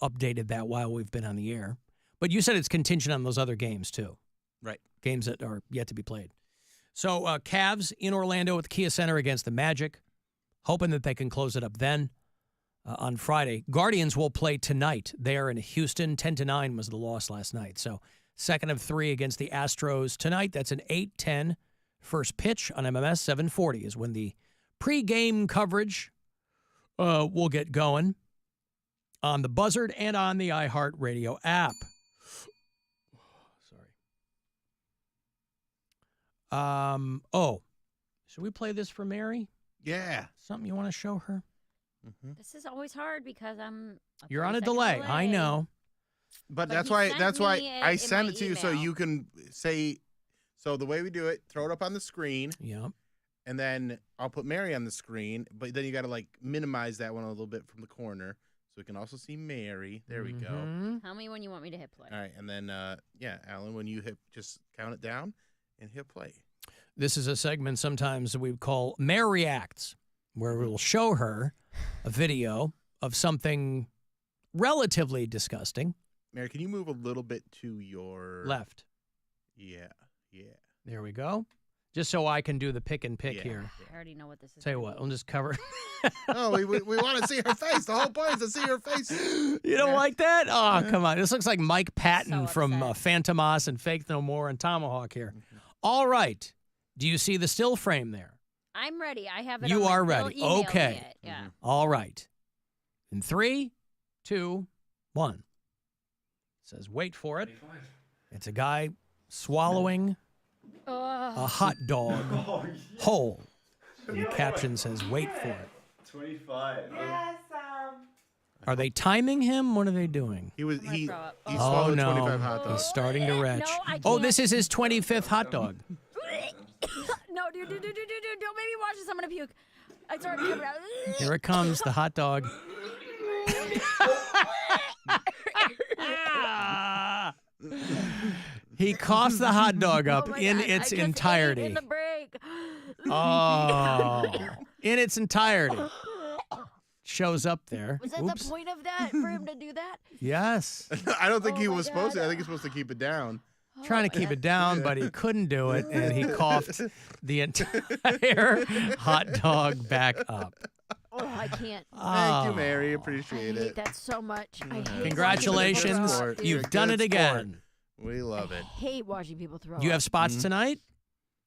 updated that while we've been on the air. But you said it's contingent on those other games, too. Right. Games that are yet to be played. So Cavs in Orlando at the Kia Center against the Magic, hoping that they can close it up then on Friday. Guardians will play tonight. They are in Houston. 10-9 was the loss last night. So second of 3 against the Astros tonight. That's an 8:10 first pitch on MMS. 7:40 is when the pregame coverage will get going on the Buzzard and on the iHeartRadio app. Should we play this for Mary? Yeah. Something you want to show her? Mm-hmm. This is always hard because You're on a delay. I know. But that's why I sent it to you so you can say. So the way we do it, throw it up on the screen. Yeah. And then I'll put Mary on the screen, but then you got to minimize that one a little bit from the corner so we can also see Mary. There we go. Tell me when you want me to hit play. All right, and then Alan, when you hit, just count it down and hit play. This is a segment sometimes we call Mare Reacts, where we'll show her a video of something relatively disgusting. Mary, can you move a little bit to your left? Yeah. There we go. Just so I can do the pick and pick here. I already know what this is. Tell you what, I'll just cover. No, we want to see her face. The whole point is to see her face. You don't like that? Oh, come on. This looks like Mike Patton from Phantomas and Faith No More and Tomahawk here. All right. Do you see the still frame there? I'm ready. I have it. You on are my ready. email Okay. Yet. Yeah. All right. In 3, 2, 1. It says, wait for it. It's a guy swallowing a hot dog whole. And the caption says, wait for it. 25. Yes, Are they timing him? What are they doing? He Oh, swallowed no. 25 hot He's dogs. starting to retch. No, I Oh, can't. this is his 25th hot dog. No, dude, don't make me watch this. I'm gonna puke. I started coming out. Here it comes, the hot dog. He coughs the hot dog up Oh my in God, its I just ate entirety. in the break. Oh, in its entirety. Shows up there. Was that Oops. the point of that for him to do that? Yes. I don't think Oh he my was supposed to. I God. think he's supposed to keep it down. Trying to keep it down, but he couldn't do it, and he coughed the entire hot dog back up. Oh, I can't. Thank you, Oh. Mary. I Appreciate hate it. that so much. I hate Congratulations. watching people throw up, dude. You've done it Good sport. again. We love I it. hate watching people throw You have up. spots tonight?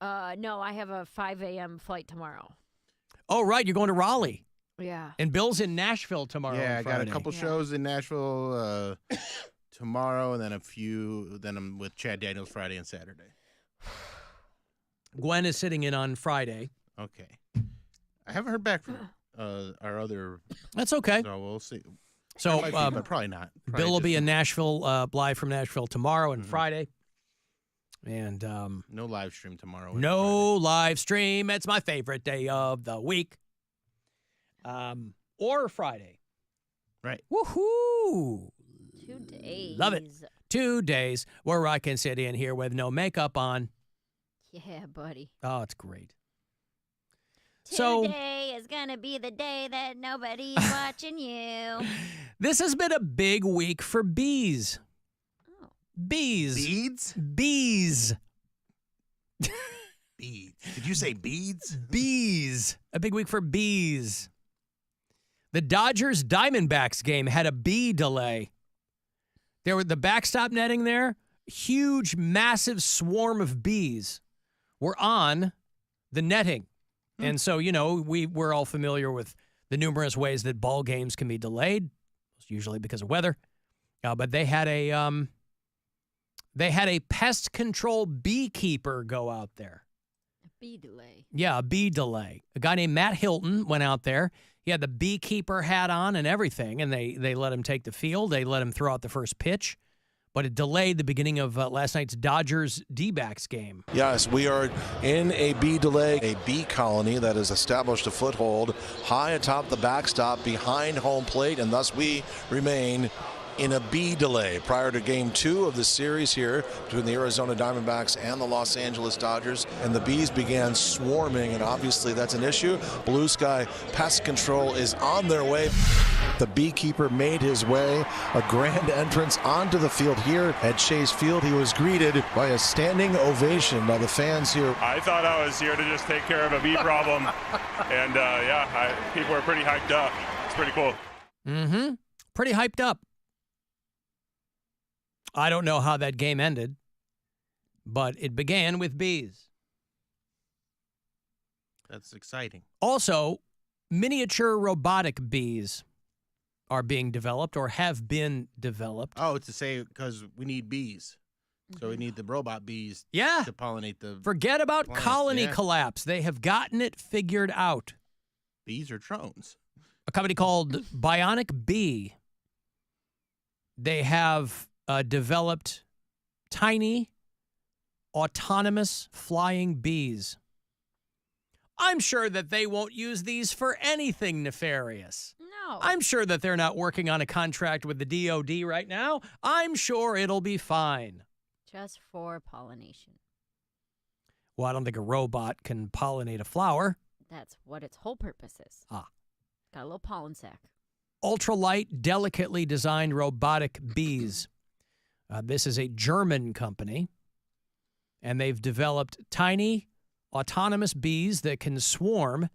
No, I have a 5 a.m. flight tomorrow. Oh, right. You're going to Raleigh. Yeah. And Bill's in Nashville tomorrow. Yeah, on I got a Friday. couple shows in Nashville tomorrow, and then a few. Then I'm with Chad Daniels Friday and Saturday. Gwen is sitting in on Friday. Okay. I haven't heard back from our other. That's okay. So we'll see. So Might be, but probably not. Probably Bill will be just in Nashville, live from Nashville tomorrow and Friday. And no live stream tomorrow. no live stream. It's my favorite day of the week. Or Friday. Right. Woohoo! 2 days. Love it. 2 days where I can sit in here with no makeup on. Yeah, buddy. Oh, it's great. So Today is gonna be the day that nobody's watching you. this has been a big week for bees. Oh. Bees. Beads? Bees. Beads. Did you say beads? Bees. A big week for bees. The Dodgers Diamondbacks game had a bee delay. There were the backstop netting there. Huge, massive swarm of bees were on the netting. And so, we're all familiar with the numerous ways that ball games can be delayed, usually because of weather. But they had a pest control beekeeper go out there. A bee delay. Yeah, a bee delay. A guy named Matt Hilton went out there. He had the beekeeper hat on and everything, and they let him take the field. They let him throw out the first pitch. But it delayed the beginning of last night's Dodgers D-backs game. Yes, we are in a bee delay, a bee colony that has established a foothold high atop the backstop behind home plate, and thus we remain in a bee delay prior to game 2 of the series here between the Arizona Diamondbacks and the Los Angeles Dodgers. And the bees began swarming, and obviously that's an issue. Blue Sky Pest Control is on their way. the beekeeper made his way a grand entrance onto the field here at Chase Field. He was greeted by a standing ovation by the fans here. I thought I was here to just take care of a bee problem, and people are pretty hyped up. It's pretty cool. Mm-hmm. Pretty hyped up. I don't know how that game ended, but it began with bees. That's exciting. Also, miniature robotic bees are being developed or have been developed. Oh, to say because we need bees. So we need the robot bees Yeah. to pollinate the Forget about plants, colony yeah. collapse. They have gotten it figured out. bees or drones. A company called Bionic Bee. They have developed tiny, autonomous flying bees. I'm sure that they won't use these for anything nefarious. No. I'm sure that they're not working on a contract with the DOD right now. I'm sure it'll be fine. Just for pollination. Well, I don't think a robot can pollinate a flower. That's what its whole purpose is. Ah. Got a little pollen sac. Ultralight, delicately designed robotic bees. This is a German company, and they've developed tiny, autonomous bees that can swarm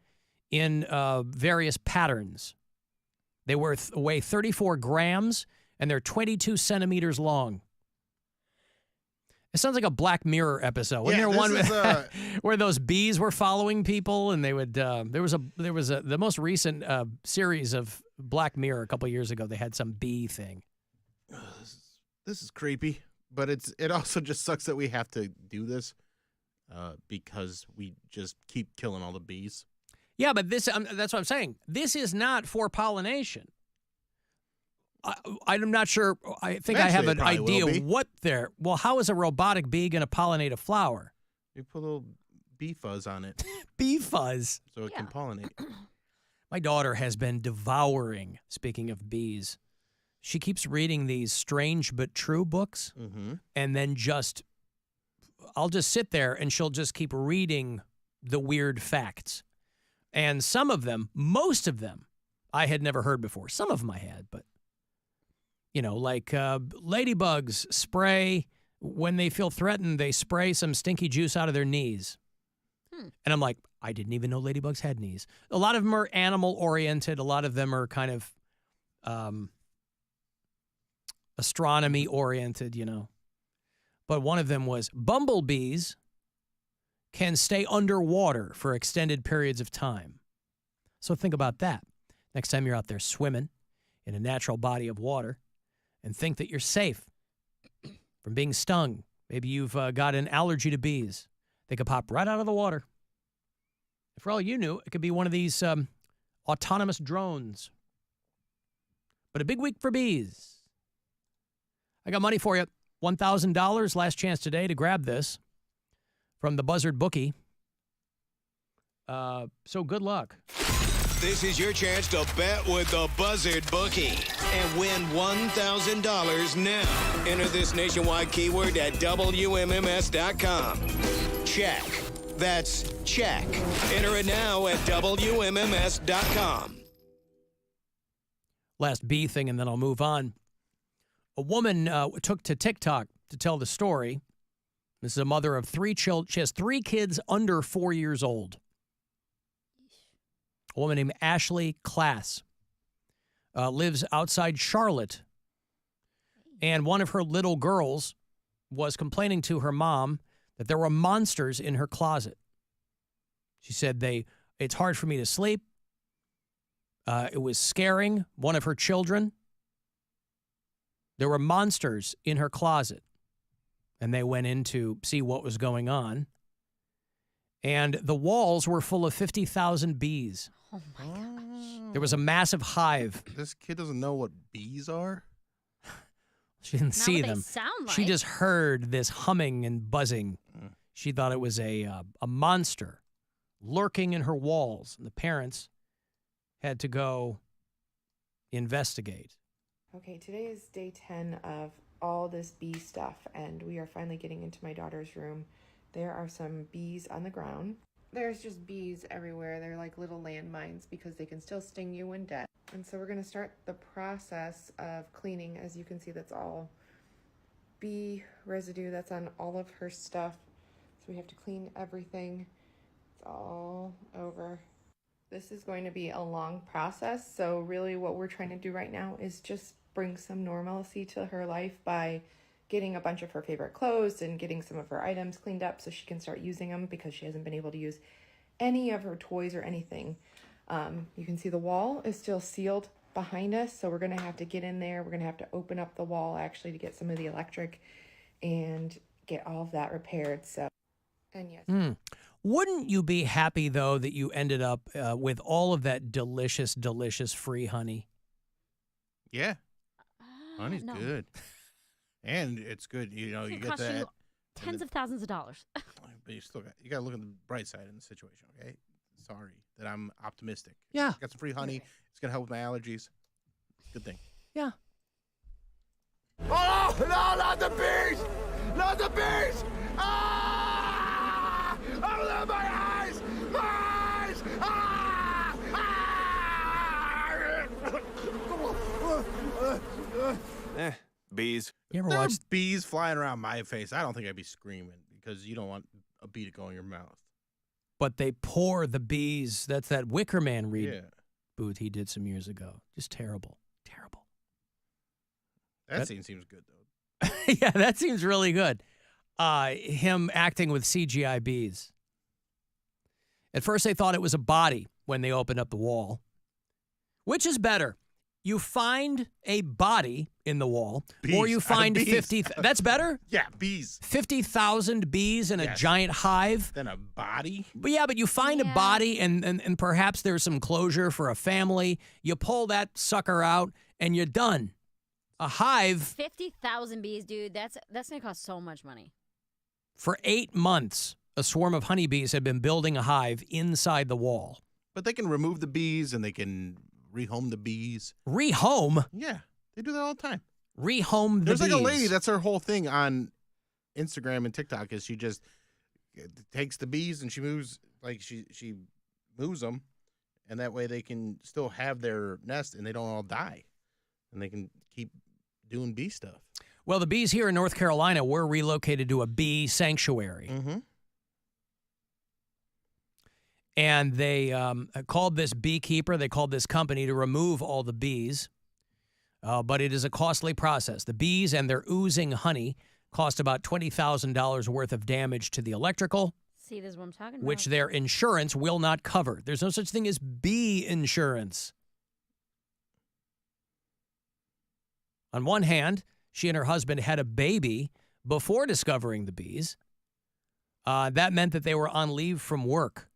in various patterns. They weigh 34 grams, and they're 22 centimeters long. It sounds like a Black Mirror episode. Wasn't there one where those bees were following people, and they would? There was the most recent series of Black Mirror a couple years ago. They had some bee thing. This is creepy, but it also just sucks that we have to do this because we just keep killing all the bees. Yeah, but that's what I'm saying. This is not for pollination. I'm not sure. I think I have Eventually an it probably will idea be. what they're. Well, how is a robotic bee going to pollinate a flower? You put a little bee fuzz on it Bee fuzz. so it can pollinate. My daughter has been devouring, speaking of bees. She keeps reading these strange but true books, Mm-hmm. and then I'll just sit there and she'll just keep reading the weird facts. And some of them, most of them, I had never heard before. Some of them I had, but, like ladybugs spray, when they feel threatened, they spray some stinky juice out of their knees. And I'm like, I didn't even know ladybugs had knees. A lot of them are animal-oriented. A lot of them are kind of astronomy-oriented, But one of them was bumblebees can stay underwater for extended periods of time. So think about that. Next time you're out there swimming in a natural body of water and think that you're safe from being stung. Maybe you've got an allergy to bees. They could pop right out of the water. For all you knew, it could be one of these autonomous drones. But a big week for bees. I got money for you. $1,000, last chance today to grab this from the Buzzard Bookie. So good luck. This is your chance to bet with the Buzzard Bookie and win $1,000 now. Enter this nationwide keyword at WMMS.com. Check. That's check. Enter it now at WMMS.com. Last bee thing, and then I'll move on. A woman took to TikTok to tell the story. This is a mother of 3 children. She has 3 kids under 4 years old. A woman named Ashley Class lives outside Charlotte. And one of her little girls was complaining to her mom that there were monsters in her closet. She said, it's hard for me to sleep. It was scaring one of her children. There were monsters in her closet. And they went in to see what was going on. And the walls were full of 50,000 bees. Oh my gosh. There was a massive hive. This kid doesn't know what bees are. She didn't Not see what them. They sound like. She just heard this humming and buzzing. She thought it was a monster lurking in her walls. And the parents had to go investigate. Okay, today is day 10 of all this bee stuff, and we are finally getting into my daughter's room. There are some bees on the ground. There's just bees everywhere. They're like little landmines because they can still sting you when dead. And so we're going to start the process of cleaning. As you can see, that's all bee residue that's on all of her stuff. So we have to clean everything. It's all over. This is going to be a long process. So really what we're trying to do right now is just bring some normalcy to her life by getting a bunch of her favorite clothes and getting some of her items cleaned up so she can start using them, because she hasn't been able to use any of her toys or anything. You can see the wall is still sealed behind us, so we're going to have to get in there. We're going to have to open up the wall actually to get some of the electric and get all of that repaired. So, and yes. Wouldn't you be happy, though, that you ended up with all of that delicious, delicious free honey? Yeah. Honey's no. good. And it's good. You know, It's you gonna get cost that. you tens of thousands of dollars. But you still you got to look at the bright side in the situation, okay? Sorry that I'm optimistic. Yeah. Got some free honey. It's going to help with my allergies. Good thing. Yeah. Oh, no, not the bees! Not the bees! Ah! Oh, my eyes! My eyes! Ah! Ah! Bees. You ever There are watch? bees flying around my face. I don't think I'd be screaming because you don't want a bee to go in your mouth. But they pour the bees. That's that Wicker Man read Yeah. booth he did some years ago. Just terrible. Terrible. That That- scene seems good, though. Yeah, that seems really good. Him acting with CGI bees. At first, they thought it was a body when they opened up the wall. Which is better? You find a body in the wall, or Bees. you Out of find bees. 50. That's better? Yeah, bees. 50,000 bees in a Yes. giant hive. Then a body. But yeah, but you find a Yeah. body and perhaps there's some closure for a family. You pull that sucker out and you're done. A hive 50,000 bees, dude. That's gonna cost so much money. for 8 months, a swarm of honeybees had been building a hive inside the wall. But they can remove the bees and they can rehome the bees. Rehome? Yeah, they do that all the time. Rehome the There's bees. like a lady, that's her whole thing on Instagram and TikTok is she just takes the bees and she moves, like she moves them, and that way they can still have their nest and they don't all die. And they can keep doing bee stuff. Well, the bees here in North Carolina were relocated to a bee sanctuary. Mm-hmm. And they called this beekeeper, they called this company to remove all the bees. But it is a costly process. The bees and their oozing honey cost about $20,000 worth of damage to the electrical, See, this is what I'm talking about. which their insurance will not cover. There's no such thing as bee insurance. On one hand, she and her husband had a baby before discovering the bees. That meant that they were on leave from work.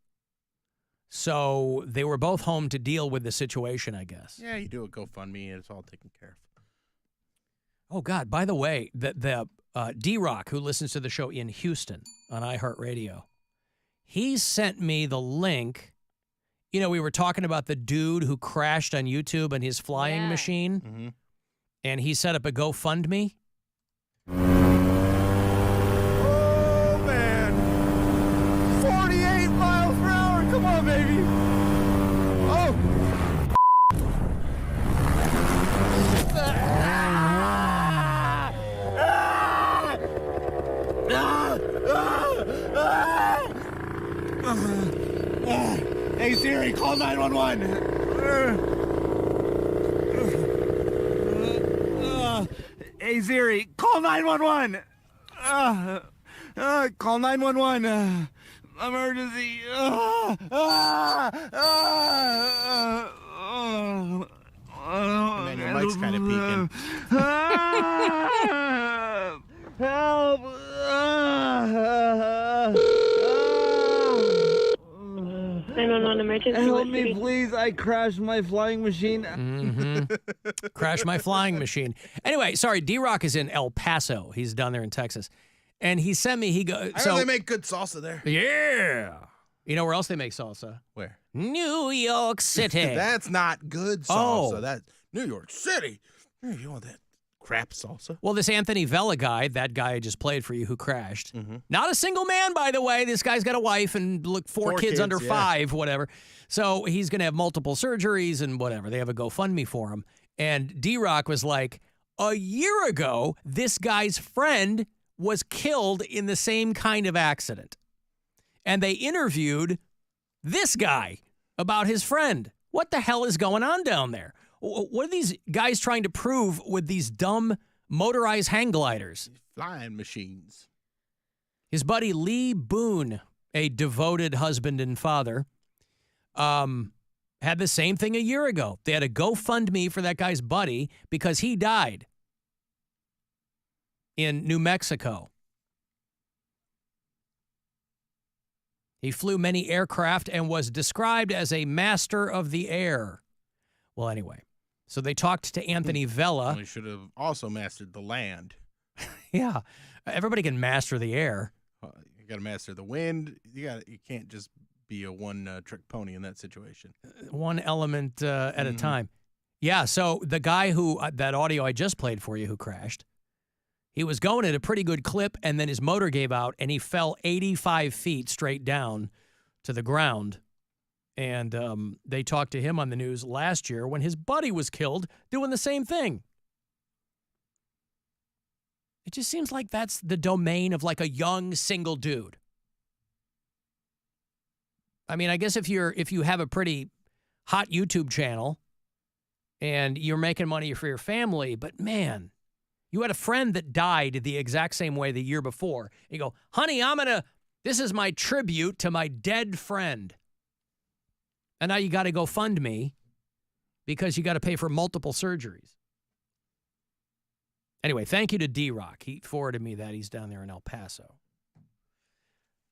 So they were both home to deal with the situation, I guess. Yeah, you do a GoFundMe and it's all taken care of. Oh, God, by the way, the D-Rock, who listens to the show in Houston on iHeartRadio, he sent me the link. You know, we were talking about the dude who crashed on YouTube and his flying Yeah. machine, Mm-hmm. and he set up a GoFundMe. Oh, man. 48 miles per hour. Come on, baby. Oh. Hey, Siri, call 911. Hey, Siri, call 911. Call 911. Emergency. Man, your mic's kind of peaking. Help. 911 emergency. Help me, please. I crashed my flying machine. Mm-hmm. Crash my flying machine. Anyway, sorry, D-Rock is in El Paso. He's down there in Texas. And he sent me, I heard they make good salsa there. Yeah. You know where else they make salsa? Where? New York City. That's not good Oh. salsa. That's New York City. You want that crap salsa. Well, this Anthony Vella guy, that guy I just played for you who crashed, Mm-hmm. not a single man, by the way. This guy's got a wife and look, four kids under yeah. 5, whatever. So he's going to have multiple surgeries and whatever. They have a GoFundMe for him. And D-Rock was like, a year ago, this guy's friend was killed in the same kind of accident. And they interviewed this guy about his friend. What the hell is going on down there? What are these guys trying to prove with these dumb motorized hang gliders? Flying machines. His buddy Lee Boone, a devoted husband and father, had the same thing a year ago. They had a GoFundMe for that guy's buddy because he died in New Mexico. He flew many aircraft and was described as a master of the air. Well, anyway, so they talked to Anthony Vella. We should have also mastered the land. Yeah, everybody can master the air. You got to master the wind. You can't just be a one-trick pony in that situation. One element at a time. Yeah, so the guy who, that audio I just played for you who crashed, he was going at a pretty good clip, and then his motor gave out, and he fell 85 feet straight down to the ground. And they talked to him on the news last year when his buddy was killed doing the same thing. It just seems like that's the domain of like a young single dude. I mean, I guess if you have a pretty hot YouTube channel and you're making money for your family, but man, you had a friend that died the exact same way the year before. You go, honey, this is my tribute to my dead friend. And now you got to go fund me because you got to pay for multiple surgeries. Anyway, thank you to D-Rock. He forwarded me that. He's down there in El Paso.